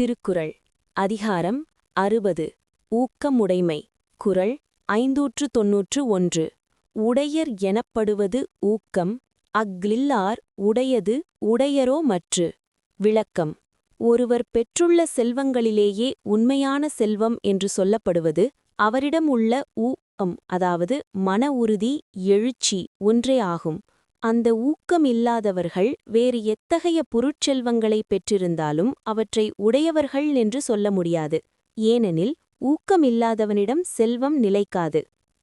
திருக்குறள் அதிகாரம் 60 ஊக்கமுடைமை குறள் 591 உடையர் எனப்படுவது ஊக்கம் அஃறில்லார் உடையது உடையரோ மற்று. விளக்கம் ஒருவர் பெற்றுள்ள செல்வங்களிலேயே உண்மையான செல்வம் என்று சொல்லப்படுவது அவரிடம் உள்ள ஊக்கம் அதாவது மன உறுதி எழுச்சி ஒன்றே ஆகும். அந்த ஊக்கம் இல்லாதவர்கள் வேறு எத்தகைய பொருட்செல்வங்களைப் பெற்றிருந்தாலும் அவற்றை உடையவர்கள் என்று சொல்ல முடியாது. ஏனெனில் ஊக்கமில்லாதவனிடம் செல்வம் நிலைக்காது.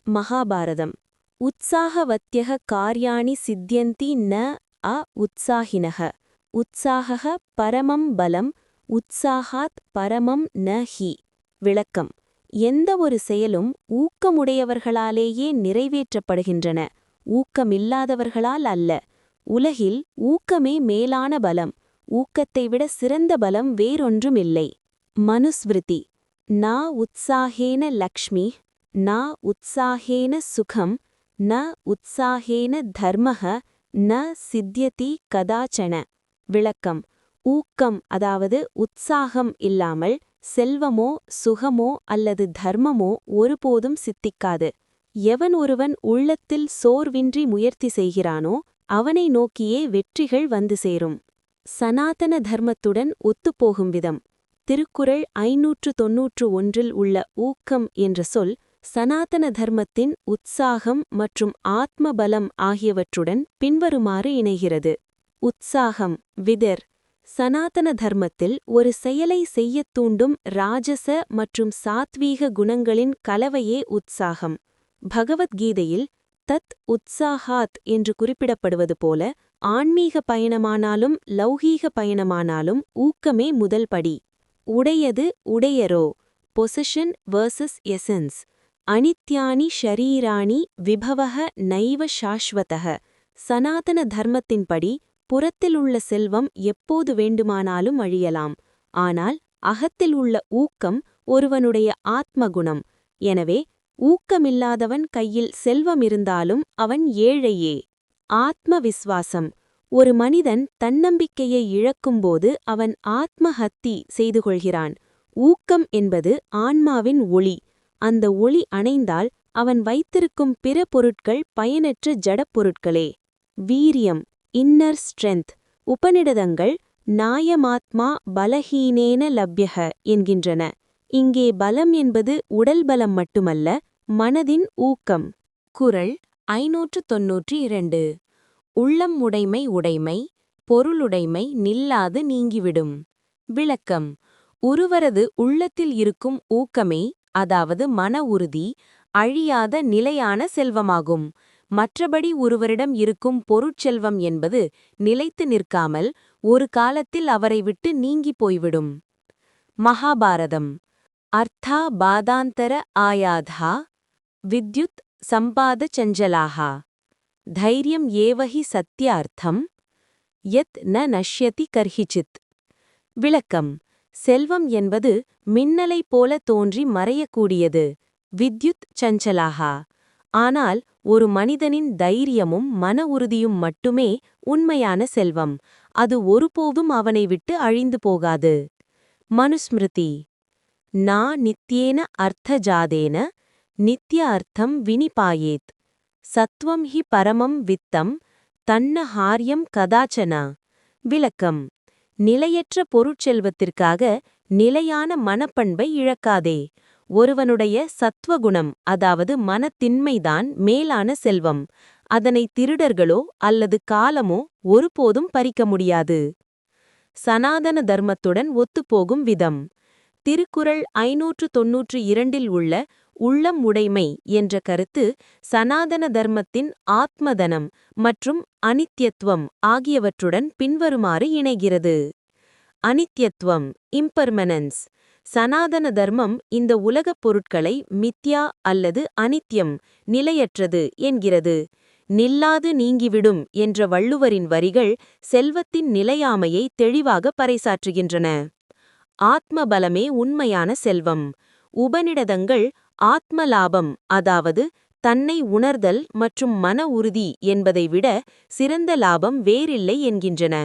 மகாபாரதம் உத்சாகவத்யக கார்யாணி சித்யந்தி ந அ உத்சாகினக உத்சாகக பரமம் பலம் உத்சாகாத் பரமம் ந ஹி. விளக்கம் எந்த ஒரு செயலும் ஊக்கமுடையவர்களாலேயே நிறைவேற்றப்படுகின்றன, ஊக்கமில்லாதவர்களால் அல்ல. உலகில் ஊக்கமே மேலான பலம். ஊக்கத்தை விட சிறந்த பலம் வேறொன்றுமில்லை. மனுஸ்மிருதி ந உத்சாகேன லக்ஷ்மி ந உத்சாகேன சுகம் ந உத்சாகேன தர்மஹ ந சித்யதி கதாச்சன. விளக்கம் ஊக்கம் அதாவது உற்சாகம் இல்லாமல் செல்வமோ சுகமோ அல்லது தர்மமோ ஒருபோதும் சித்திக்காது. எவன் ஒருவன் உள்ளத்தில் சோர்வின்றி முயற்சி செய்கிறானோ அவனை நோக்கியே வெற்றிகள் வந்து சேரும். சனாதன தர்மத்துடன் ஒத்துப்போகும் விதம் திருக்குறள் 591 உள்ள ஊக்கம் என்ற சொல் சனாதன தர்மத்தின் உற்சாகம் மற்றும் ஆத்ம பலம் ஆகியவற்றுடன் பின்வருமாறு இணைகிறது. உற்சாகம் விதர் சனாதன தர்மத்தில் ஒரு செயலை செய்யத் தூண்டும் ராஜச மற்றும் சாத்வீக குணங்களின் கலவையே உற்சாகம். பகவத்கீதையில் தத் உத்சாகாத் என்று குறிப்பிடப்படுவது போல ஆன்மீக பயணமானாலும் லௌகீக பயணமானாலும் ஊக்கமே முதல் படி. உடையது உடையரோ பொசிஷன் வெர்சஸ் எசன்ஸ் அனித்யானி ஷரீராணி விபவக நைவ சாஸ்வதக. சனாதன தர்மத்தின்படி புறத்தில் உள்ள செல்வம் எப்போது வேண்டுமானாலும் அழியலாம், ஆனால் அகத்தில் உள்ள ஊக்கம் ஒருவனுடைய ஆத்மகுணம். எனவே ஊக்கமில்லாதவன் கையில் செல்வம் இருந்தாலும் அவன் ஏழையே. ஆத்ம விஸ்வாசம் ஒரு மனிதன் தன்னம்பிக்கையை இழக்கும்போது அவன் ஆத்மஹத்தி செய்து கொள்கிறான். ஊக்கம் என்பது ஆன்மாவின் ஒளி. அந்த ஒளி அணைந்தால் அவன் வைத்திருக்கும் பிற பொருட்கள் பயனற்ற ஜடப்பொருட்களே. வீரியம் இன்னர் ஸ்ட்ரென்த் உபநிடதங்கள் நாயமாத்மா பலஹீனேன லப்யக என்கின்றன. இங்கே பலம் என்பது உடல் பலம் மட்டுமல்ல, மனதின் ஊக்கம். குறள் 592 உள்ளம் உடைமை உடைமை பொருளுடைமை நில்லாது நீங்கிவிடும். விளக்கம் ஒருவரது உள்ளத்தில் இருக்கும் ஊக்கமே அதாவது மன உறுதி அழியாத நிலையான செல்வமாகும். மற்றபடி ஒருவரிடம் இருக்கும் பொருட்செல்வம் என்பது நிலைத்து நிற்காமல் ஒரு காலத்தில் அவரை விட்டு நீங்கிப் போய்விடும். மகாபாரதம் அர்த்தா பாதாந்தர ஆயாதா வித்யுத் சம்பாத சஞ்சலாஹா தைரியம் ஏவஹி சத்யார்த்தம் யத் ந நஷ்யதி கர்ஹிசித். விளக்கம் செல்வம் என்பது மின்னலைப் போல தோன்றி மறையக்கூடியது, வித்யுத் சஞ்சலாஹா. ஆனால் ஒரு மனிதனின் தைரியமும் மன உறுதியும் மட்டுமே உண்மையான செல்வம். அது ஒருபோதும் அவனை விட்டு அழிந்து போகாது. மனுஸ்மிருதி நா நித்யேன அர்த்தஜாதேன நித்ய அர்த்தம் வினிபாயேத் சத்வம் ஹி பரமம் வித்தம் தன்ன ஹாரியம் கதாச்சன. விளக்கம் நிலையற்ற பொருட்செல்வத்திற்காக நிலையான மனப்பண்பை இழக்காதே. ஒருவனுடைய சத்வகுணம் அதாவது மனத்தின்மைதான் மேலான செல்வம். அதனை திருடர்களோ அல்லது காலமோ ஒருபோதும் பறிக்க முடியாது. சனாதன தர்மத்துடன் ஒத்துப்போகும் விதம் திருக்குறள் 592 உள்ள உள்ளம் உடைமை என்ற கருத்து சனாதன தர்மத்தின் ஆத்மதனம் மற்றும் அனித்யத்துவம் ஆகியவற்றுடன் பின்வருமாறு இணைகிறது. அனித்யத்துவம் இம்பர்மனன்ஸ் சனாதன தர்மம் இந்த உலகப் பொருட்களை மித்யா அல்லது அனித்யம் நிலையற்றது என்கிறது. நில்லாது நீங்கிவிடும் என்ற வள்ளுவரின் வரிகள் செல்வத்தின் நிலையாமையை தெளிவாக பறைசாற்றுகின்றன. ஆத்மபலமே உண்மையான செல்வம். உபநிடதங்கள் ஆத்மலாபம் அதாவது தன்னை உணர்தல் மற்றும் மன உறுதி என்பதை விட சிறந்த லாபம் வேறில்லை என்கின்றன.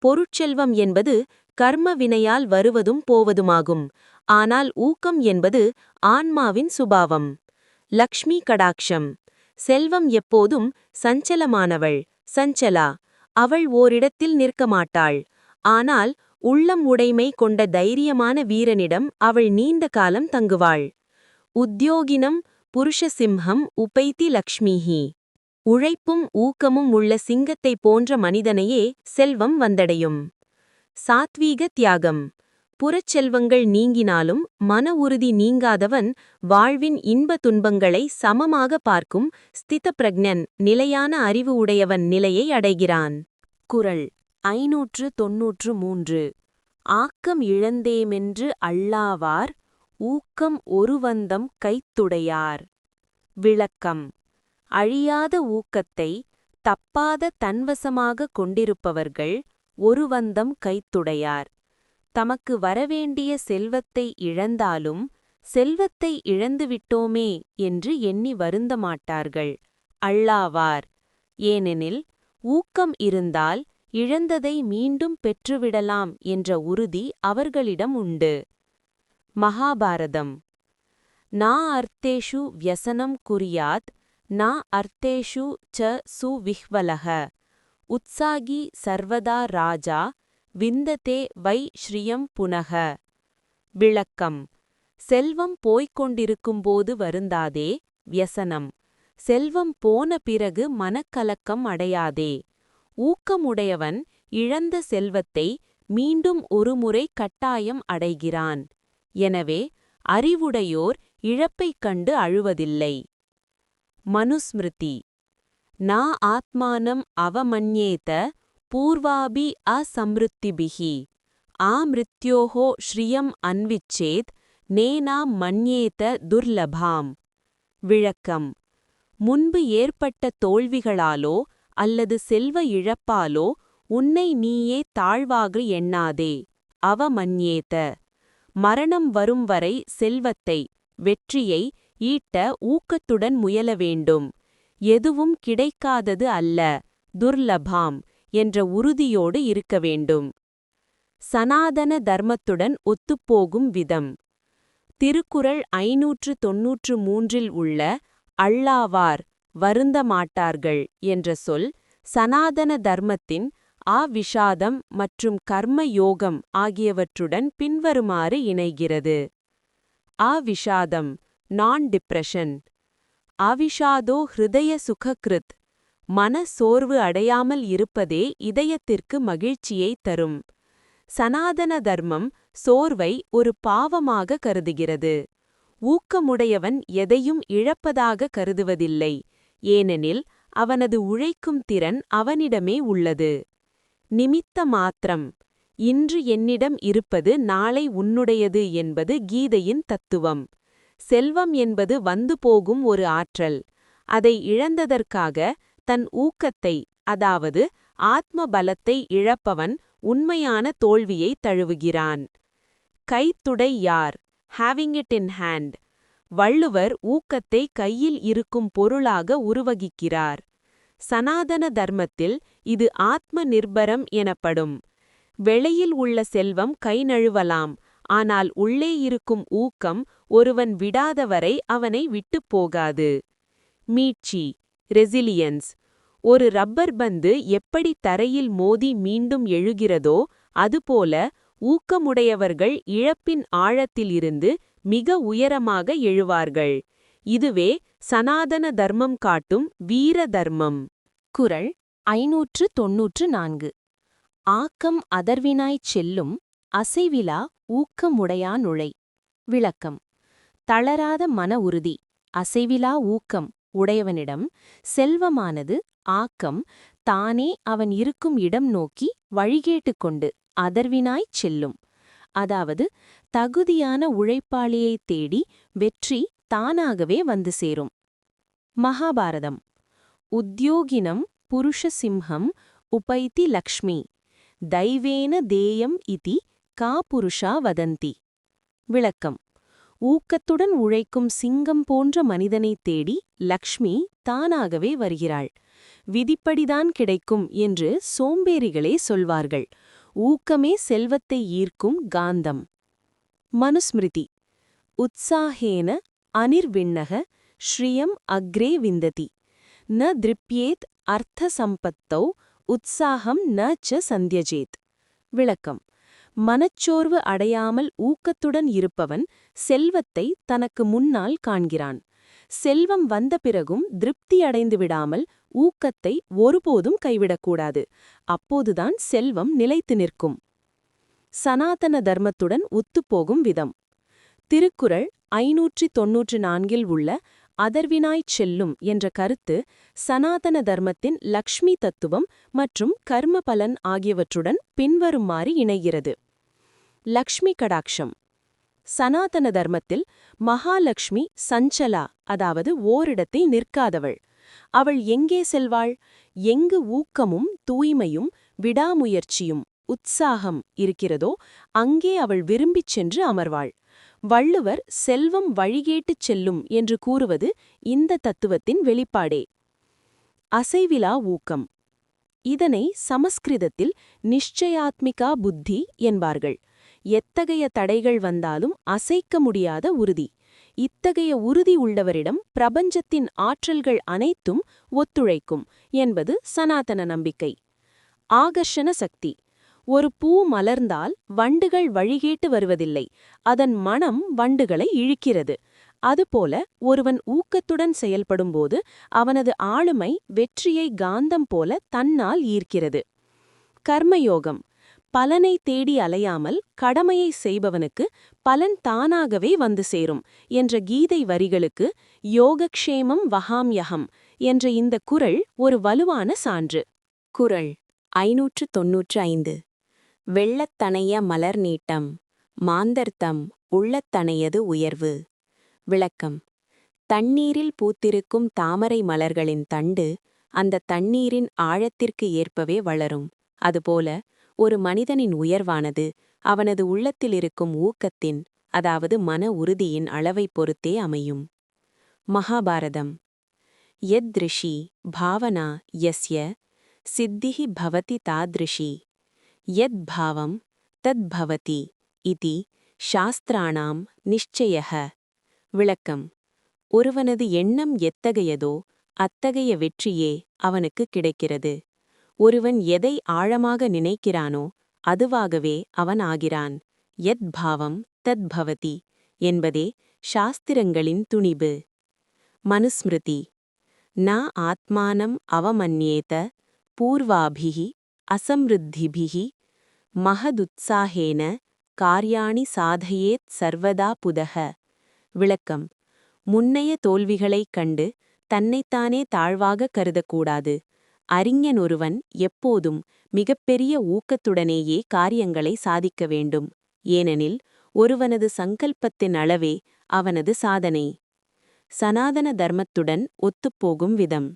பொருட்செல்வம் என்பது கர்ம வினையால் வருவதும் போவதுமாகும். ஆனால் ஊக்கம் என்பது ஆன்மாவின் சுபாவம். லக்ஷ்மி கடாட்சம். செல்வம் எப்போதும் சஞ்சலமானவள், சஞ்சலா. அவள் ஓரிடத்தில் நிற்க மாட்டாள். ஆனால் உள்ளம் உடைமை கொண்ட தைரியமான வீரனிடம் அவள் நீண்ட காலம் தங்குவாள். உத்யோகினம் புருஷசிம்ஹம் உபைதி லக்ஷ்மிஹி. உழைப்பும் ஊக்கமும் உள்ள சிங்கத்தை போன்ற மனிதனையே செல்வம் வந்தடையும். சாத்வீக தியாகம். புறச்செல்வங்கள் நீங்கினாலும் மன உறுதி நீங்காதவன் வாழ்வின் இன்ப துன்பங்களை சமமாக பார்க்கும் ஸ்திதப்பிரக்ஞன், நிலையான அறிவு உடையவன் நிலையை அடைகிறான். குறள் 593. ஆக்கம் இழந்தேமென்று அல்லாவார், ஊக்கம் ஒருவந்தம் கைத்துடையார். விளக்கம். அழியாத ஊக்கத்தை தப்பாத தன்வசமாக கொண்டிருப்பவர்கள் ஒருவந்தம் கைத்துடையார். தமக்கு வரவேண்டிய செல்வத்தை இழந்தாலும் செல்வத்தை இழந்துவிட்டோமே என்று எண்ணி வருந்தமாட்டார்கள். அல்லாவார். ஏனெனில் ஊக்கம் இருந்தால் இழந்ததை மீண்டும் பெற்றுவிடலாம் என்ற உறுதி அவர்களிடம் உண்டு. மகாபாரதம். நா அர்த்தேஷு வியசனம் குறியாத், நா அர்த்தேஷு ச சுவிஹ்வலஹ. உத்சாகி சர்வதா ராஜா, விந்ததே வை ஸ்ரியம் புனக. விளக்கம். செல்வம் போய்க்கொண்டிருக்கும்போது வருந்தாதே, வியசனம். செல்வம் போன பிறகு மனக்கலக்கம் அடையாதே. ஊக்கமுடையவன் இழந்த செல்வத்தை மீண்டும் ஒருமுறை கட்டாயம் அடைகிறான். எனவே அறிவுடையோர் இழப்பைக் கண்டு அழுவதில்லை. மனுஸ்மிருதி. நா ஆத்மானம் அவமன்யேத பூர்வாபி அசம்ருத்திபிஹி. ஆமிருத்யோஹோ ஸ்ரியம் அன்விச்சேத் நேனா மன்யேத துர்லபாம். விளக்கம். முன்பு ஏற்பட்ட தோல்விகளாலோ அல்லது செல்வ இழப்பாலோ உன்னை நீயே தாழ்வாக எண்ணாதே. அவமன்யேத. மரணம் வரும் வரை செல்வத்தை, வெற்றியை ஈட்ட ஊக்கத்துடன் முயல வேண்டும். எதுவும் கிடைக்காதது அல்ல, துர்லபாம் என்ற உறுதியோடு இருக்க வேண்டும். சனாதன தர்மத்துடன் ஒத்துப்போகும் விதம். திருக்குறள் 593 உள்ள அல்லாவார், வருந்த மாட்டார்கள் என்ற சொல் சனாதன தர்மத்தின் விஷாதம் மற்றும் கர்ம யோகம் ஆகியவற்றுடன் பின்வருமாறு இணைகிறது. விஷாதம், நான் டிப்ரெஷன். அவிஷாதோ ஹிருதய சுகக்ருத். மன சோர்வு அடையாமல் இருப்பதே இதயத்திற்கு மகிழ்ச்சியை தரும். சனாதன தர்மம் சோர்வை ஒரு பாவமாக கருதுகிறது. ஊக்கமுடையவன் எதையும் இழப்பதாக கருதுவதில்லை, ஏனெனில் அவனது உழைக்கும் திறன் அவனிடமே உள்ளது. நிமித்த மாத்திரம். இன்று என்னிடம் இருப்பது நாளை உன்னுடையது என்பது கீதையின் தத்துவம். செல்வம் என்பது வந்து போகும் ஒரு ஆற்றல். அதை இழந்ததற்காக தன் ஊக்கத்தை, அதாவது ஆத்ம பலத்தை இழப்பவன் உண்மையான தோல்வியை தழுவுகிறான். கைத்துடை யார்? Having it in hand. Valluvar ஊக்கத்தை கையில் இருக்கும் பொருளாக உருவகிக்கிறார். சனாதன தர்மத்தில் இது ஆத்ம நிர்பரம் எனப்படும். வெளியில் உள்ள செல்வம் கை நழுவலாம், ஆனால் உள்ளே இருக்கும் ஊக்கம் ஒருவன் விடாதவரை அவனை விட்டுப் போகாது. மீட்சி, ரெசிலியன்ஸ். ஒரு ரப்பர் பந்து எப்படி தரையில் மோதி மீண்டும் எழுகிறதோ அதுபோல ஊக்கமுடையவர்கள் இழப்பின் ஆழத்திலிருந்து மிக உயரமாக எழுவார்கள். இதுவே சனாதன தர்மம் காட்டும் வீர தர்மம். குறள் 594. ஆக்கம் அதர்வினாய்ச் செல்லும், அசைவிலா ஊக்கமுடையானுழை. விளக்கம். தளராத மன உறுதி, அசைவிலா ஊக்கம் உடையவனிடம் செல்வமானது ஆக்கம் தானே அவன் இருக்கும் இடம் நோக்கி வழிகேட்டுக் கொண்டு அதர்வினாய்ச் செல்லும். அதாவது தகுதியான உழைப்பாளியைத் தேடி வெற்றி தானாகவே வந்து சேரும். மகாபாரதம். உத்யோகினம் புருஷசிம்ஹம் உபைதி லக்ஷ்மி. தைவேன தேயம் இதி கா புருஷா வதந்தி. விளக்கம். ஊக்கத்துடன் உழைக்கும் சிங்கம் போன்ற மனிதனைத் தேடி லக்ஷ்மி தானாகவே வருகிறாள். விதிப்படிதான் கிடைக்கும் என்று சோம்பேறிகளே சொல்வார்கள். ஊக்கமே செல்வத்தை ஈர்க்கும் காந்தம். மனுஸ்மிருதி. உத்சாஹேன அனிர்விண்ணக ஸ்ரியம் அக்ரே விந்ததி ந திருப்யேத் அர்த்த சம்பத்தௌ உத்சாகம் ந ச சந்தியஜேத். விளக்கம். மனச்சோர்வு அடையாமல் ஊக்கத்துடன் இருப்பவன் செல்வத்தை தனக்கு முன்னால் காண்கிறான். செல்வம் வந்த பிறகும் திருப்தி அடைந்து விடாமல் ஊக்கத்தை ஒருபோதும் கைவிடக்கூடாது. அப்போதுதான் செல்வம் நிலைத்து நிற்கும். சனாதன தர்மத்துடன் ஒத்துப்போகும் விதம். திருக்குறள் 594 உள்ள அதர்வினாய்ச் செல்லும் என்ற கருத்து சனாதன தர்மத்தின் லக்ஷ்மி தத்துவம் மற்றும் கர்ம பலன் ஆகியவற்றுடன் பின்வருமாறு இணைகிறது. லக்ஷ்மி கடாட்சம். சனாதன தர்மத்தில் மகாலட்சுமி சஞ்சலா, அதாவது ஓரிடத்தில் நிற்காதவள். அவள் எங்கே செல்வாள்? எங்கு ஊக்கமும் தூய்மையும் விடாமுயற்சியும் உற்சாகம் இருக்கிறதோ அங்கே அவள் விரும்பிச் சென்று அமர்வாள். வள்ளுவர் செல்வம் வழிகேட்டுச் செல்லும் என்று கூறுவது இந்த தத்துவத்தின் வெளிப்பாடே. அசைவிலா ஊக்கம். இதனை சமஸ்கிருதத்தில் நிச்சயாத்மிகா புத்தி என்பார்கள். எத்தகைய தடைகள் வந்தாலும் அசைக்க முடியாத உறுதி. இத்தகைய உறுதி உள்ளவரிடம் பிரபஞ்சத்தின் ஆற்றல்கள் அனைத்தும் ஒத்துழைக்கும் என்பது சனாதன நம்பிக்கை. ஆகர்ஷண சக்தி. ஒரு பூ மலர்ந்தால் வண்டுகள் வழிகேட்டு வருவதில்லை, அதன் மனம் வண்டுகளை இழுக்கிறது. அதுபோல ஒருவன் ஊக்கத்துடன் செயல்படும்போது அவனது ஆளுமை வெற்றியை காந்தம் போல தன்னால் ஈர்க்கிறது. கர்மயோகம். பலனை தேடி அலையாமல் கடமையை செய்பவனுக்கு பலன் தானாகவே வந்து சேரும் என்ற கீதை வரிகளுக்கு யோகக்ஷேமம் வஹாம்யகம் என்ற இந்த குறள் ஒரு வலுவான சான்று. குறள் 595. வெள்ளத்தனைய மலர் நீட்டம் மாந்தர்த்தம் உள்ளத்தனையது உயர்வு. விளக்கம். தண்ணீரில் பூத்திருக்கும் தாமரை மலர்களின் தண்டு அந்த தண்ணீரின் ஆழத்திற்கு ஏற்பவே வளரும். அதுபோல ஒரு மனிதனின் உயர்வானது அவனது உள்ளத்திலிருக்கும் ஊக்கத்தின், அதாவது மன உறுதியின் அளவைப் பொறுத்தே அமையும். மகாபாரதம். யத்ருஷி பாவனா யஸ்ய சித்திஹி பவதி தாத்ருஷி யத் பாவம் தத் பவதி இதி சாஸ்திராணாம் நிச்சயஹ. விளக்கம். ஒருவனது எண்ணம் எத்தகையதோ அத்தகைய வெற்றியே அவனுக்கு கிடைக்கிறது. ஒருவன் எதை ஆழமாக நினைக்கிறானோ அதுவாகவே அவன் ஆகிறான். யத் பாவம் தத் பவதி என்பதே சாஸ்திரங்களின் துணிபு. மனுஸ்மிருதி. ந ஆத்மானம் அவமன்யேத பூர்வாபிஹி அசம்ருத்திபிஹி மஹதுத்சாஹேன கார்யாணி சாதயேத் சர்வதா புதஹ. விளக்கம். முன்னைய தோல்விகளைக் கண்டு தன்னைத்தானே தாழ்வாக கருதக்கூடாது. அறிஞன் ஒருவன் எப்போதும் மிகப்பெரிய ஊக்கத்துடனேயே காரியங்களை சாதிக்க வேண்டும். ஏனெனில் ஒருவனது சங்கல்பத்தின் அளவே அவனது சாதனை. சனாதன தர்மத்துடன் ஒத்துப்போகும் விதம்.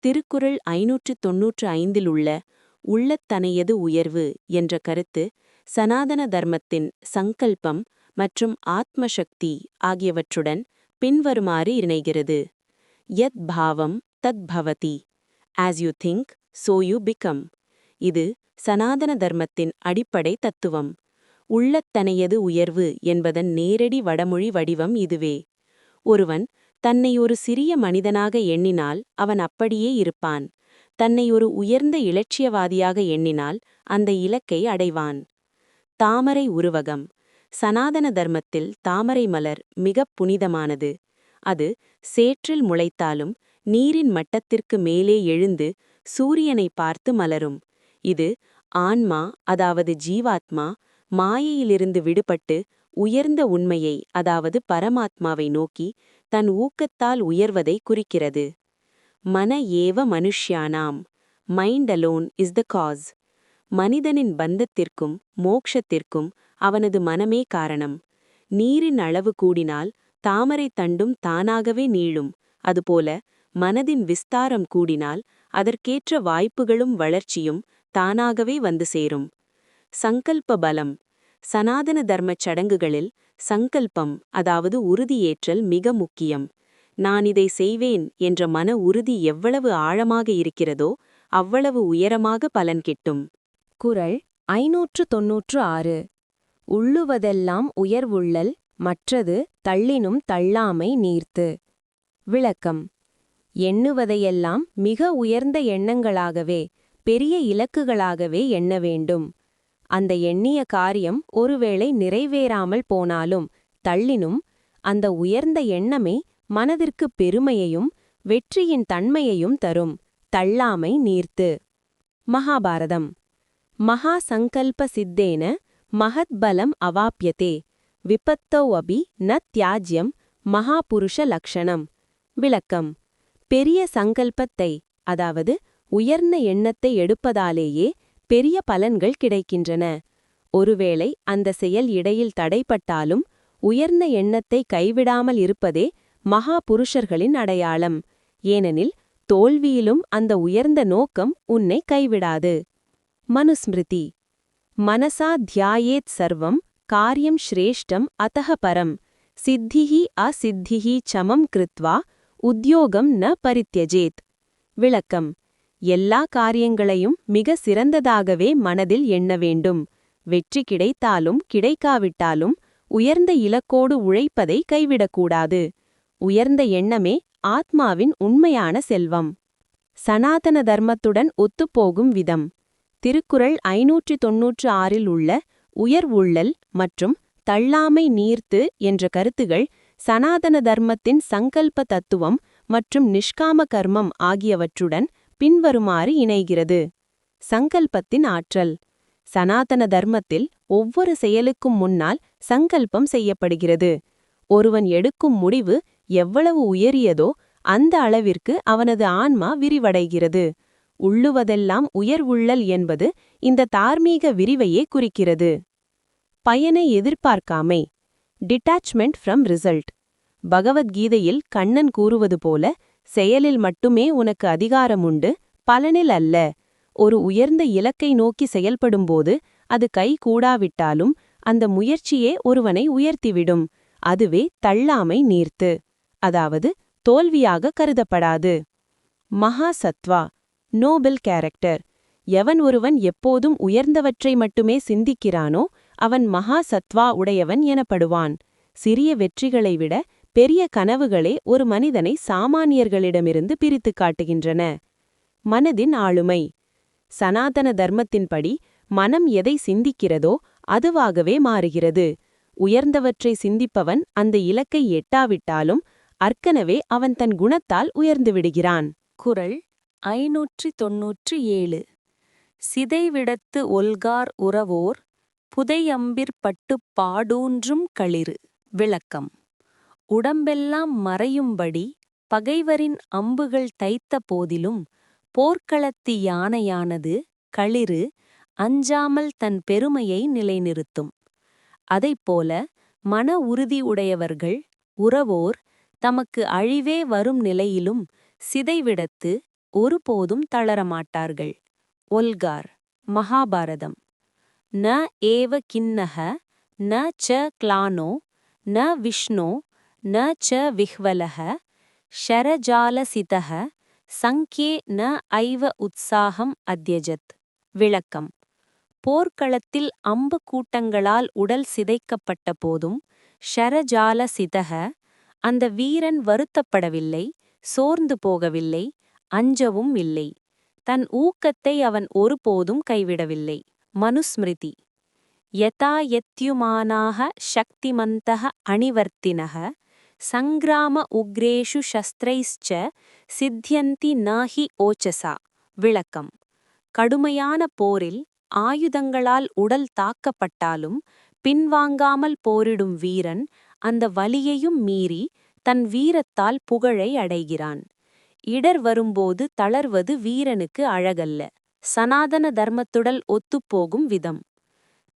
திருக்குறள் 595 உள்ள உள்ளத்தனையது உயர்வு என்ற கருத்து சனாதன தர்மத்தின் சங்கல்பம் மற்றும் ஆத்மசக்தி ஆகியவற்றுடன் பின்வருமாறு இணைகிறது. யத் பாவம் தத் பவதி. As you think, so you become. இது சனாதன தர்மத்தின் அடிப்படை தத்துவம். உள்ளத்தனையது உயர்வு என்பதன் நேரடி வடமொழி வடிவம் இதுவே. ஒருவன் தன்னை ஒரு சிறிய மனிதனாக எண்ணினால் அவன் அப்படியே இருப்பான். தன்னை ஒரு உயர்ந்த இலட்சியவாதியாக எண்ணினால் அந்த இலக்கை அடைவான். தாமரை உருவகம். சனாதன தர்மத்தில் தாமரை மலர் மிகப் புனிதமானது. அது சேற்றில் முளைத்தாலும் நீரின் மட்டத்திற்கு மேலே எழுந்து சூரியனை பார்த்து மலரும். இது ஆன்மா, அதாவது ஜீவாத்மா, மாயையிலிருந்து விடுபட்டு உயர்ந்த உண்மையை, அதாவது பரமாத்மாவை நோக்கி தன் ஊக்கத்தால் உயர்வதை குறிக்கிறது. மன ஏவ மனுஷ்யானாம். Mind alone is the cause. மனிதனின் பந்தத்திற்கும் மோக்ஷத்திற்கும் அவனது மனமே காரணம். நீரின் அளவு கூடினால் தாமரை தண்டும் தானாகவே நீளும். அதுபோல மனதின் விஸ்தாரம் கூடினால் அதற்கேற்ற வாய்ப்புகளும் வளர்ச்சியும் தானாகவே வந்து சேரும். சங்கல்ப பலம். சனாதன தர்மச் சடங்குகளில் சங்கல்பம், அதாவது உறுதியேற்றல் மிக முக்கியம். நான் இதை செய்வேன் என்ற மன உறுதி எவ்வளவு ஆழமாக இருக்கிறதோ அவ்வளவு உயரமாக பலன் கிட்டும். குறள் 596 உள்ளுவதெல்லாம் உயர்வுள்ளல் மற்றது தள்ளினும் தள்ளாமை நீர்த்து. விளக்கம். எண்ணுவதையெல்லாம் மிக உயர்ந்த எண்ணங்களாகவே பெரிய இலக்குகளாகவே எண்ண வேண்டும். அந்த எண்ணிய காரியம் ஒருவேளை நிறைவேறாமல் போனாலும் தள்ளினும் அந்த உயர்ந்த எண்ணமே மனதிற்கு பெருமையையும் வெற்றியின் தன்மையையும் தரும். தள்ளாமை நீர்த்து. மகாபாரதம். மகா சங்கல்ப சித்தேன மகத்பலம் அவாப்யதே விபத்தௌ அபி ந தியாஜ்யம் மகாபுருஷ லக்ஷணம். விளக்கம். பெரிய சங்கல்பத்தை அதாவது உயர்ந்த எண்ணத்தை எடுப்பதாலேயே பெரிய பலன்கள் கிடைக்கின்றன. ஒருவேளை அந்த செயல் இடையில் தடைப்பட்டாலும் உயர்ந்த எண்ணத்தை கைவிடாமல் இருப்பதே மகா புருஷர்களின் அடையாளம். ஏனெனில் தோல்வியிலும் அந்த உயர்ந்த நோக்கம் உன்னை கைவிடாது. மனுஸ்மிருதி. மனசா தியாயேத் சர்வம் காரியம் ஸ்ரேஷ்டம் அத்தஹ பரம் சித்திஹி அசித்திஹி சமம் கிருத்வா உத்யோகம் ந பரித்யஜேத். விளக்கம். எல்லா காரியங்களையும் மிக சிறந்ததாகவே மனதில் எண்ண வேண்டும். வெற்றி கிடைத்தாலும் கிடைக்காவிட்டாலும் உயர்ந்த இலக்கோடு உழைப்பதை கைவிடக்கூடாது. உயர்ந்த எண்ணமே ஆத்மாவின் உண்மையான செல்வம். சனாதன தர்மத்துடன் ஒத்துப்போகும் விதம். திருக்குறள் 596 உள்ள உயர்வுள்ளல் மற்றும் தள்ளாமை நீர்த்து என்ற கருத்துகள் சனாதன தர்மத்தின் சங்கல்ப தத்துவம் மற்றும் நிஷ்காம கர்மம் ஆகியவற்றுடன் பின்வருமாறு இணைகிறது. சங்கல்பத்தின் ஆற்றல். சனாதன தர்மத்தில் ஒவ்வொரு செயலுக்கும் முன்னால் சங்கல்பம் செய்யப்படுகிறது. ஒருவன் எடுக்கும் முடிவு எவ்வளவு உயரியதோ அந்த அளவிற்கு அவனது ஆன்மா விரிவடைகிறது. உள்ளுவதெல்லாம் உயர்வுள்ளல் என்பது இந்த தார்மீக விரிவையே குறிக்கிறது. பயனை எதிர்பார்க்காமை. Detachment from result. பகவத்கீதையில் கண்ணன் கூறுவது போல, செயலில் மட்டுமே உனக்கு அதிகாரம் உண்டு, பலனில் அல்ல. ஒரு உயர்ந்த இலக்கை நோக்கி செயல்படும்போது அது கை கூடாவிட்டாலும் அந்த முயற்சியே ஒருவனை உயர்த்திவிடும். அதுவே தள்ளாமை நீர்த்து, அதாவது தோல்வியாக கருதப்படாது. மகா சத்வா. Nobel character. எவன் ஒருவன் எப்போதும் உயர்ந்தவற்றை மட்டுமே சிந்திக்கிறானோ அவன் மகா சத்வா உடையவன் எனப்படுவான். சிறிய வெற்றிகளை விட பெரிய கனவுகளே ஒரு மனிதனை சாமானியர்களிடமிருந்து பிரித்துக் காட்டுகின்றன. மனதின் ஆளுமை. சனாதன தர்மத்தின்படி மனம் எதை சிந்திக்கிறதோ அதுவாகவே மாறுகிறது. உயர்ந்தவற்றை சிந்திப்பவன் அந்த இலக்கை எட்டாவிட்டாலும் அற்கனவே அவன் தன் குணத்தால் உயர்ந்து விடுகிறான். குறள் 597. சிதைவிடத்து ஒல்கார் உறவோர் புதையம்பிற்பட்டுப் பாடூன்றும் களிறு. விளக்கம். உடம்பெல்லாம் மறையும்படி பகைவரின் அம்புகள் தைத்த போதிலும் போர்க்களத்தி யானையானது களிறு அஞ்சாமல் தன் பெருமையை நிலைநிறுத்தும். அதைப்போல மன உறுதி உடையவர்கள் உறவோர் தமக்கு அழிவே வரும் நிலையிலும் சிதைவிடத்து ஒருபோதும் தளரமாட்டார்கள். ஒல்கார். மகாபாரதம். ந ஏவ கிண்ணக ந ச க்ளானோ ந விஷ்ணோ ந ச விஹ்வலஹ ஷரஜாலசிதஹ சங்கே ந ஐவ உத்சாகம் அத்யஜத். விளக்கம். போர்க்களத்தில் அம்பு கூட்டங்களால் உடல் சிதைக்கப்பட்ட போதும் ஷரஜாலசிதஹ அந்த வீரன் வருத்தப்படவில்லை, சோர்ந்து போகவில்லை, அஞ்சவும் இல்லை. தன் ஊக்கத்தை அவன் ஒருபோதும் கைவிடவில்லை. மனுஸ்மிருதி. யதா யத்யுமானாக சக்திமந்தக அணிவர்த்தினக சங்கிராம உக்ரேஷு சஸ்திரைஸ்ச சித்யந்தி நாஹி ஓச்சசா. விளக்கம். கடுமையான போரில் ஆயுதங்களால் உடல் தாக்கப்பட்டாலும் பின்வாங்காமல் போரிடும் வீரன் அந்த வலியையும் மீறி தன் வீரத்தால் புகழை அடைகிறான். இடர் வரும்போது தளர்வது வீரனுக்கு அழகல்ல. சனாதன தர்மத்துடன் ஒத்துப்போகும் விதம்.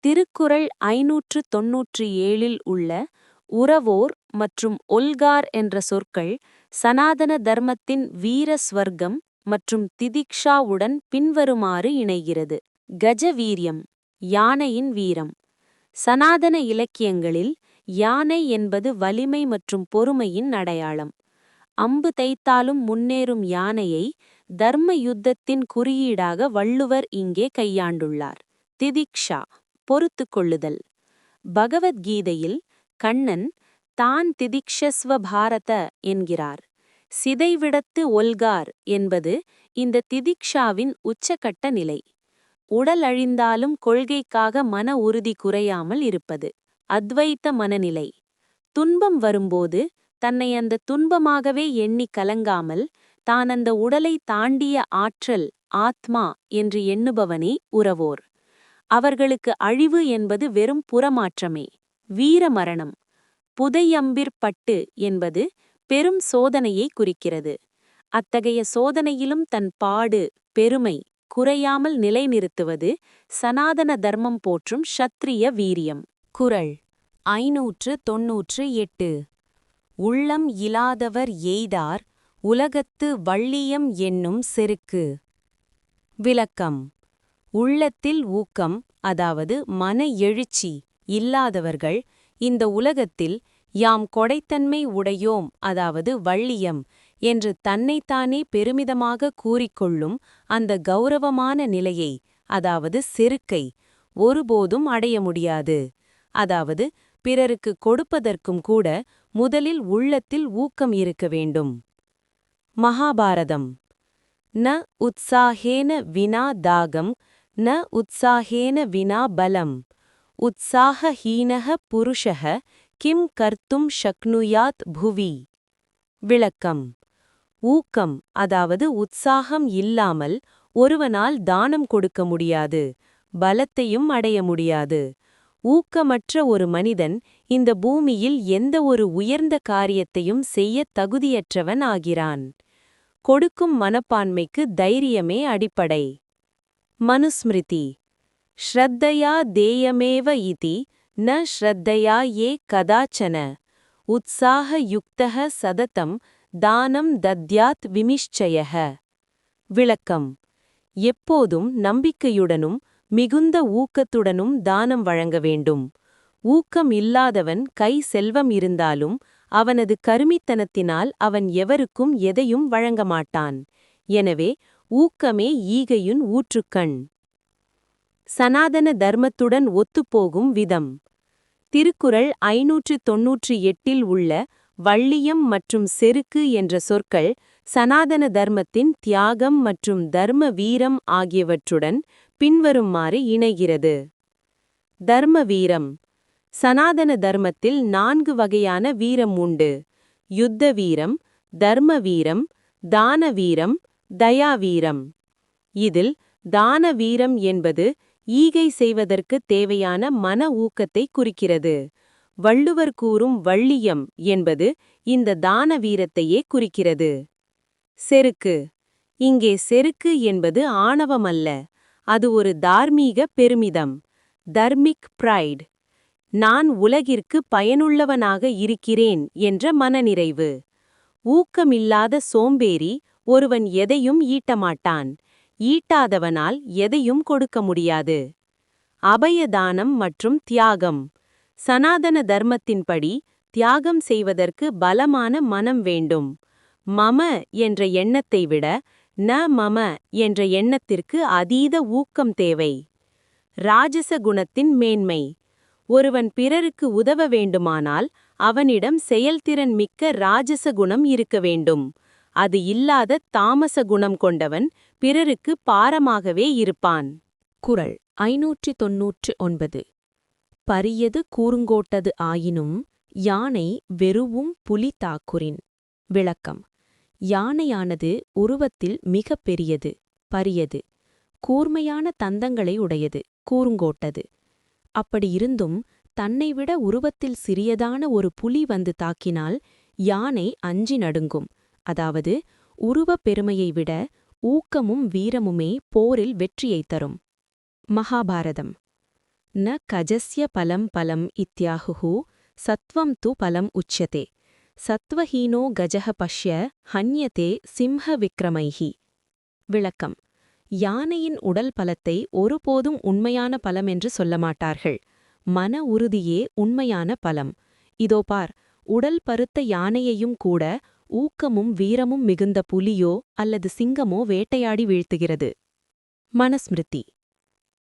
திருக்குறள் 597 உள்ள உறவோர் மற்றும் ஒல்கார் என்ற சொற்கள் சனாதன தர்மத்தின் வீர ஸ்வர்க்கம் மற்றும் திதிக்ஷாவுடன் பின்வருமாறு இணைகிறது. கஜவீரியம். யானையின் வீரம். சனாதன இலக்கியங்களில் யானை என்பது வலிமை மற்றும் பொறுமையின் அடையாளம். அம்பு தைத்தாலும் முன்னேறும் யானையை தர்ம யுத்தத்தின் குறியீடாக வள்ளுவர் இங்கே கையாண்டுள்ளார். திதிக்ஷா பொறுத்து கொள்ளுதல். பகவத்கீதையில் கண்ணன் தான் திதிக்ஷஸ்வ பாரத என்கிறார். சிதைவிடத்து ஒல்கார் என்பது இந்த திதிக்ஷாவின் உச்சகட்ட நிலை. உடல் அழிந்தாலும் கொள்கைக்காக மன உறுதி குறையாமல் இருப்பது அத்வைத்த மனநிலை. துன்பம் வரும்போது தன்னை அந்த துன்பமாகவே எண்ணி கலங்காமல் தான் அந்த உடலை தாண்டிய ஆற்றல் ஆத்மா என்று எண்ணுபவனே உறவோர். அவர்களுக்கு அழிவு என்பது வெறும் புறமாற்றமே, வீர மரணம். புதையம்பிற்பட்டு என்பது பெரும் சோதனையை குறிக்கிறது. அத்தகைய சோதனையிலும் தன் பாடு பெருமை குறையாமல் நிலைநிறுத்துவது சனாதன தர்மம் போற்றும் ஷத்ரிய வீரியம். குறள் 598. உள்ளம் இலாதவர் எய்தார் உலகத்து வள்ளியம் என்னும் செருக்கு. விளக்கம். உள்ளத்தில் ஊக்கம், அதாவது மன எழுச்சி இல்லாதவர்கள் இந்த உலகத்தில் யாம் கொடைத்தன்மை உடையோம், அதாவது வள்ளியம் என்று தன்னைத்தானே பெருமிதமாக கூறிக்கொள்ளும் அந்த கௌரவமான நிலையை, அதாவது செருக்கை ஒருபோதும் அடைய முடியாது. அதாவது பிறருக்கு கொடுப்பதற்கும் கூட முதலில் உள்ளத்தில் ஊக்கம் இருக்க வேண்டும். மகாபாரதம். ந உத்சாஹேன வினா தாகம் ந உத்சாஹேன வினா பலம் உத்சாஹஹீனஹ புருஷஹ கிம் கர்த்தும் ஷக்னுயாத் புவி. விளக்கம். ஊக்கம், அதாவது உற்சாகம் இல்லாமல் ஒருவனால் தானம் கொடுக்க முடியாது, பலத்தையும் அடைய முடியாது. ஊக்கமற்ற ஒரு மனிதன் இந்த பூமியில் எந்த ஒரு உயர்ந்த காரியத்தையும் செய்ய தகுதியற்றவன் ஆகிறான். கொடுக்கும் மனப்பான்மைக்கு தைரியமே அடிப்படை. மனுஸ்மிருதி. ஸ்ரத்தயா தேயமேவ இதி ந ஸ்ரத்தயா ஏ கதாச்சன உத்சாஹயுக்தஹ சததம் தானம் தத்யாத் விமிஷ்சயஹ. விளக்கம். எப்போதும் நம்பிக்கையுடனும் மிகுந்த ஊக்கத்துடனும் தானம் வழங்க வேண்டும். ஊக்கம் இல்லாதவன் கை செல்வம் இருந்தாலும் அவனது கருமித்தனத்தினால் அவன் எவருக்கும் எதையும் வழங்க மாட்டான். எனவே ஊக்கமே ஈகையுன் ஊற்றுக்கண். சனாதன தர்மத்துடன் ஒத்துப்போகும் விதம். திருக்குறள் 598 உள்ள வள்ளியம் மற்றும் செருக்கு என்ற சொற்கள் சனாதன தர்மத்தின் தியாகம் மற்றும் தர்ம வீரம் ஆகியவற்றுடன் பின்வருமாறு இணைகிறது. தர்ம வீரம். சனாதன தர்மத்தில் 4 வகையான வீரம் உண்டு. யுத்த வீரம், தர்ம வீரம், தான வீரம், தயா வீரம். இதில் தான வீரம் என்பது ஈகை செய்வதற்கு தேவையான மன ஊக்கத்தை குறிக்கிறது. வள்ளுவர் கூறும் வள்ளியம் என்பது இந்த தான வீரத்தையே குறிக்கிறது. செருக்கு. இங்கே செருக்கு என்பது ஆணவமல்ல, அது ஒரு தார்மீக பெருமிதம், தர்மிக் பிரைட். நான் உலகிற்கு பயனுள்ளவனாக இருக்கிறேன் என்ற மனநிறைவு. ஊக்கமில்லாத சோம்பேறி ஒருவன் எதையும் ஈட்டமாட்டான், ஈட்டாதவனால் எதையும் கொடுக்க முடியாது. அபயதானம் மற்றும் தியாகம். சனாதன தர்மத்தின்படி தியாகம் செய்வதற்கு பலமான மனம் வேண்டும். மம என்ற எண்ணத்தை விட ந மம என்ற எண்ணத்திற்கு அதீத ஊக்கம் தேவை. ராஜச குணத்தின் மேன்மை. ஒருவன் பிறருக்கு உதவ வேண்டுமானால் அவனிடம் செயல்திறன் மிக்க ராஜச குணம் இருக்க வேண்டும். அது இல்லாத தாமச குணம் கொண்டவன் பிறருக்கு பாரமாகவே இருப்பான். குறள் 599. பரியது கூறுங்கோட்டது ஆயினும் யானை வெறுவும் புலி தாக்குறின். விளக்கம். யானையானது உருவத்தில் மிக பெரியது, பரியது, கூர்மையான தந்தங்களை உடையது, கூறுங்கோட்டது. அப்படியிருந்தும் தன்னைவிட உருவத்தில் சிறியதான ஒரு புலி வந்து தாக்கினால் யானை அஞ்சி நடுங்கும். அதாவது உருவப் பெருமையை விட ஊக்கமும் வீரமுமே போரில் வெற்றியைத் தரும். மகாபாரதம். ந கஜஸ்ய பலம் பலம் இத்யாஹுஹு சத்வம் து பலம் உச்யதே சத்வஹீனோ கஜஹ பஷ்ய ஹன்யதே சிம்ஹ விக்ரமைஹி. விளக்கம். யானையின் உடல் பலத்தை ஒருபோதும் உண்மையான பலம் என்று சொல்ல மாட்டார்கள். மன உறுதியே உண்மையான பலம். இதோ பார், உடல் பருத்த யானையையும் கூட ஊக்கமும் வீரமும் மிகுந்த புலியோ அல்லது சிங்கமோ வேட்டையாடி வீழ்த்துகிறது. மனுஸ்மிருதி.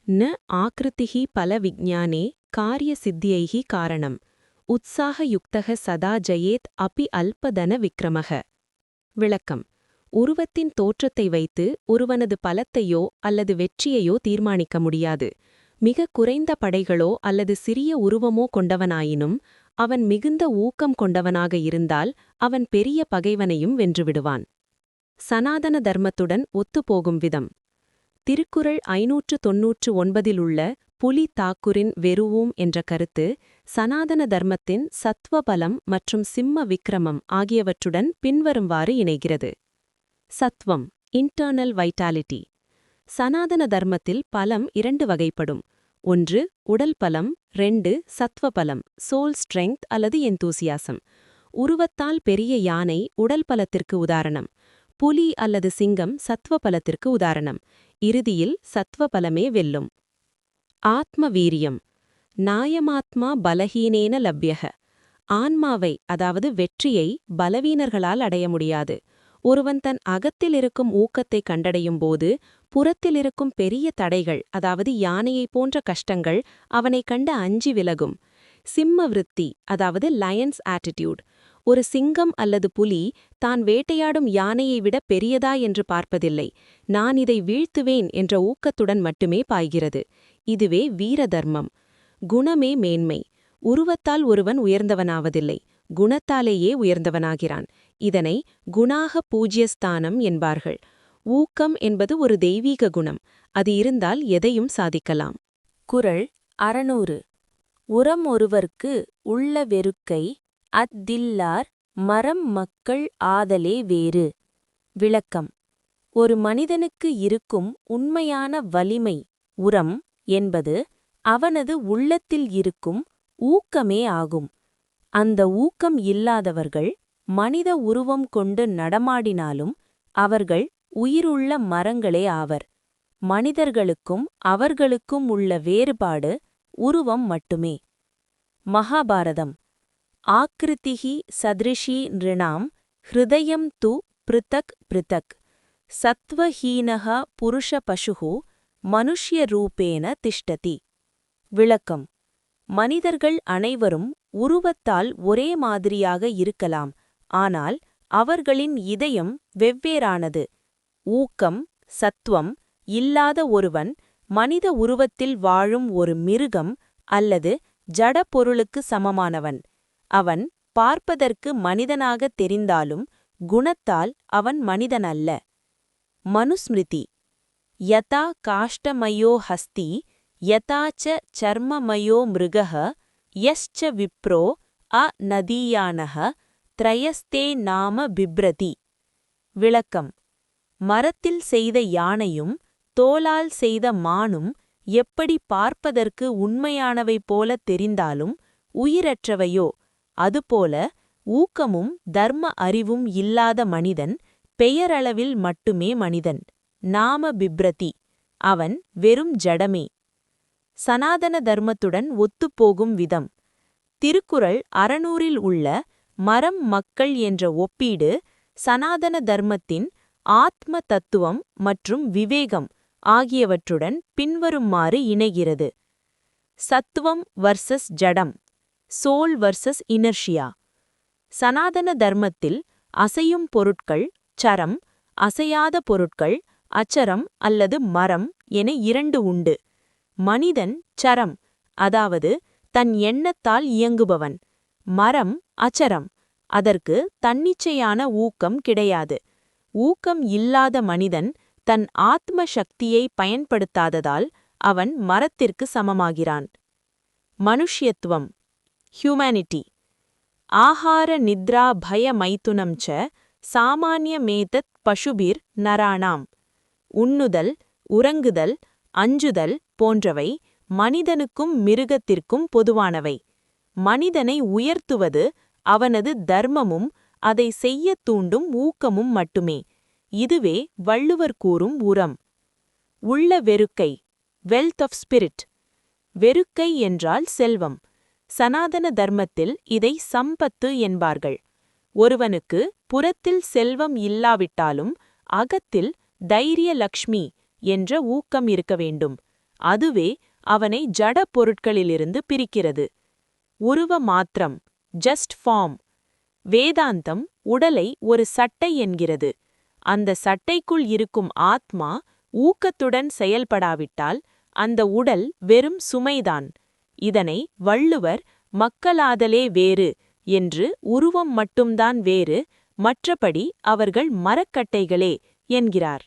ந ஆக்ருதிஹி பல விஜ்ஞானே காரிய சித்தியைஹி காரணம் உற்சாகயுக்தக சதா ஜயேத் அபி அல்பதன விக்ரமக. விளக்கம். உருவத்தின் தோற்றத்தை வைத்து ஒருவனது பலத்தையோ அல்லது வெற்றியையோ தீர்மானிக்க முடியாது. மிக குறைந்த படைகளோ அல்லது சிறிய உருவமோ கொண்டவனாயினும் அவன் மிகுந்த ஊக்கம் கொண்டவனாக இருந்தால் அவன் பெரிய பகைவனையும் வென்றுவிடுவான். சனாதன தர்மத்துடன் ஒத்துப்போகும் விதம். திருக்குறள் 599 உள்ள புலி தாக்குரின் வெறுவும் என்ற கருத்து சனாதன தர்மத்தின் சத்வபலம் மற்றும் சிம்ம விக்ரமம் ஆகியவற்றுடன் பின்வருமாறு இணைகிறது. சத்வம், இன்டர்னல் வைட்டாலிட்டி. சனாதன தர்மத்தில் பலம் 2 வகைப்படும். 1 உடல் பலம், 2 சத்வபலம், சோல் ஸ்ட்ரெங்த் அல்லது எந்தூசியாசம். உருவத்தால் பெரிய யானை உடல் பலத்திற்கு உதாரணம். புலி அல்லது சிங்கம் சத்வபலத்திற்கு உதாரணம். இறுதியில் சத்வபலமே வெல்லும். ஆத்ம வீரியம். நாயமாத்மா பலஹீனேன லப்யக. ஆன்மாவை அதாவது வெற்றியை பலவீனர்களால் அடைய முடியாது. ஒருவன் தன் அகத்தில் இருக்கும் ஊக்கத்தை கண்டடையும் போது புறத்தில் இருக்கும் பெரிய தடைகள் அதாவது யானையைப் போன்ற கஷ்டங்கள் அவனைக் கண்டு அஞ்சி விலகும். சிம்ம விருத்தி அதாவது லயன்ஸ் ஆட்டிடியூட். ஒரு சிங்கம் அல்லது புலி தான் வேட்டையாடும் யானையை விட பெரியதா என்று பார்ப்பதில்லை. நான் இதை வீழ்த்துவேன் என்ற ஊக்கத்துடன் மட்டுமே பாய்கிறது. இதுவே வீர தர்மம். குணமே மேன்மை. உருவத்தால் ஒருவன் உயர்ந்தவனாவதில்லை, குணத்தாலேயே உயர்ந்தவனாகிறான். இதனை குணாக பூஜ்யஸ்தானம் என்பார்கள். ஊக்கம் என்பது ஒரு தெய்வீக குணம். அது இருந்தால் எதையும் சாதிக்கலாம். குறள் 600. உரம் ஒருவர்க்கு உள்ள வெறுக்கை அத்தில்லார் மரம் மக்கள் ஆதலே வேறு. விளக்கம். ஒரு மனிதனுக்கு இருக்கும் உண்மையான வலிமை உரம் என்பது அவனது உள்ளத்தில் இருக்கும் ஊக்கமே ஆகும். அந்த ஊக்கம் இல்லாதவர்கள் மனித உருவம் கொண்டு நடமாடினாலும் அவர்கள் உயிருள்ள மரங்களே ஆவர். மனிதர்களுக்கும் அவர்களுக்கும் உள்ள வேறுபாடு உருவம் மட்டுமே. மகாபாரதம். ஆக்ருதிஹி சத்ருஷி நிருணாம் ஹ்ருதயம் து ப்ருதக் ப்ருதக் சத்வஹீனஹ புருஷ பசுஹு மனுஷ்யரூபேன திஷ்டதி. விளக்கம். மனிதர்கள் அனைவரும் உருவத்தால் ஒரே மாதிரியாக இருக்கலாம், ஆனால் அவர்களின் இதயம் வெவ்வேறானது. ஊக்கம், சத்துவம் இல்லாத ஒருவன் மனித உருவத்தில் வாழும் ஒரு மிருகம் அல்லது ஜட பொருளுக்கு சமமானவன். அவன் பார்ப்பதற்கு மனிதனாக தெரிந்தாலும் குணத்தால் அவன் மனிதனல்ல. மனுஸ்மிருதி. யதா காஷ்டமயோ ஹஸ்தி யதா ச சர்மமயோ மிருகः யஸ்ச விப்ரோ அ நதீயானः த்ரயஸ்தே நாம பிப்ரதி. விளக்கம். மரத்தில் செய்த யானையும் தோலால் செய்த மானும் எப்படி பார்ப்பதற்கு உண்மையானவை போல தெரிந்தாலும் உயிரற்றவையோ அதுபோல ஊக்கமும் தர்ம அறிவும் இல்லாத மனிதன் பெயரளவில் மட்டுமே மனிதன். நாம பிப்ரதி. அவன் வெறும் ஜடமே. சனாதன தர்மத்துடன் ஒத்துப்போகும் விதம். திருக்குறள் 600 உள்ள மரம் மக்கள் என்ற ஒப்பீடு சனாதன தர்மத்தின் ஆத்ம தத்துவம் மற்றும் விவேகம் ஆகியவற்றுடன் பின்வருமாறு இணைகிறது. சத்துவம் வர்சஸ் ஜடம். Soul versus inertia. சனாதன தர்மத்தில் அசையும் பொருட்கள் சரம், அசையாத பொருட்கள் அச்சரம் அல்லது மரம் என 2 உண்டு. மனிதன் சரம், அதாவது தன் எண்ணத்தால் இயங்குபவன். மரம் அச்சரம், அதற்கு தன்னிச்சையான ஊக்கம் கிடையாது. ஊக்கம் இல்லாத மனிதன் தன் ஆத்ம சக்தியை பயன்படுத்தாததால் அவன் மரத்திற்கு சமமாகிறான். மனுஷ்யத்துவம். ஹியூமனிட்டி. ஆஹார நித்ரா பய மைதுனம் ச சாமான்யமேதத் பசுபிர் நராணாம். உண்ணுதல், உறங்குதல், அஞ்சுதல் போன்றவை மனிதனுக்கும் மிருகத்திற்கும் பொதுவானவை. மனிதனை உயர்த்துவது அவனது தர்மமும் அதை செய்யத் தூண்டும் ஊக்கமும் மட்டுமே. இதுவே வள்ளுவர் கூறும் உரம். உள்ள வெறுக்கை. Wealth of spirit. வெறுக்கை என்றால் செல்வம். சனாதன தர்மத்தில் இதை சம்பத்து என்பார்கள். ஒருவனுக்கு புறத்தில் செல்வம் இல்லாவிட்டாலும் அகத்தில் தைரிய லக்ஷ்மி என்ற ஊக்கம் இருக்க வேண்டும். அதுவே அவனை ஜட பொருட்களிலிருந்து பிரிக்கிறது. உருவ மாத்திரம், ஜஸ்ட் ஃபார்ம். வேதாந்தம் உடலை ஒரு சட்டை என்கிறது. அந்த சட்டைக்குள் இருக்கும் ஆத்மா ஊக்கத்துடன் செயல்படாவிட்டால் அந்த உடல் வெறும் சுமைதான். இதனை வள்ளுவர் மக்களாதலே வேறு என்று, உருவம் மட்டும்தான் வேறு, மற்றபடி அவர்கள் மரக்கட்டைகளே என்கிறார்.